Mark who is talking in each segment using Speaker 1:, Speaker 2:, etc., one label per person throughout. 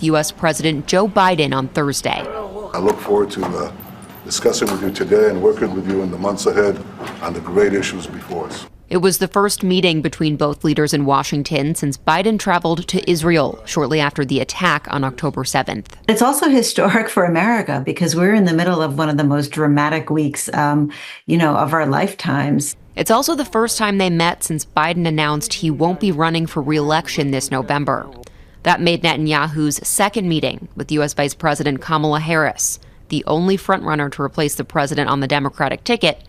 Speaker 1: U.S. President Joe Biden on Thursday.
Speaker 2: I look forward to discussing with you today and working with you in the months ahead on the great issues before us.
Speaker 1: It was the first meeting between both leaders in Washington since Biden traveled to Israel shortly after the attack on October 7th.
Speaker 3: It's also historic for America because we're in the middle of one of the most dramatic weeks, of our lifetimes.
Speaker 1: It's also the first time they met since Biden announced he won't be running for re-election this November. That made Netanyahu's second meeting with U.S. Vice President Kamala Harris, the only frontrunner to replace the president on the Democratic ticket,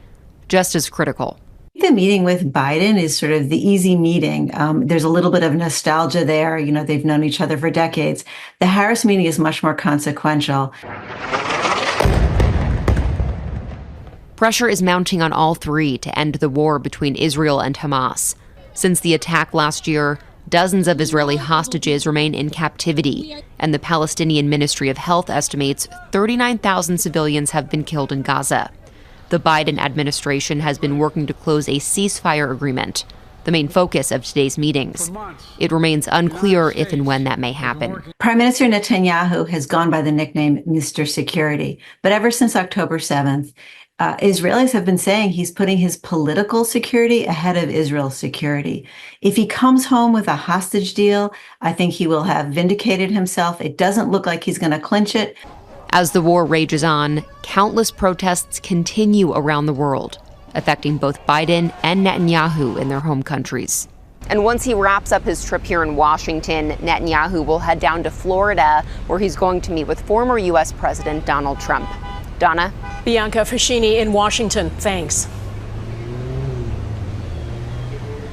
Speaker 1: just as critical.
Speaker 3: The meeting with Biden is sort of the easy meeting. There's a little bit of nostalgia there. They've known each other for decades. The Harris meeting is much more consequential.
Speaker 1: Pressure is mounting on all three to end the war between Israel and Hamas. Since the attack last year, dozens of Israeli hostages remain in captivity, and the Palestinian Ministry of Health estimates 39,000 civilians have been killed in Gaza. The Biden administration has been working to close a ceasefire agreement, the main focus of today's meetings. It remains unclear if and when that may happen.
Speaker 3: Prime Minister Netanyahu has gone by the nickname Mr. Security, but ever since October 7th, Israelis have been saying he's putting his political security ahead of Israel's security. If he comes home with a hostage deal, I think he will have vindicated himself. It doesn't look like he's going to clinch it.
Speaker 1: As the war rages on, countless protests continue around the world, affecting both Biden and Netanyahu in their home countries. And once he wraps up his trip here in Washington, Netanyahu will head down to Florida, where he's going to meet with former U.S. President Donald Trump. Donna?
Speaker 4: Bianca Fascini in Washington, thanks.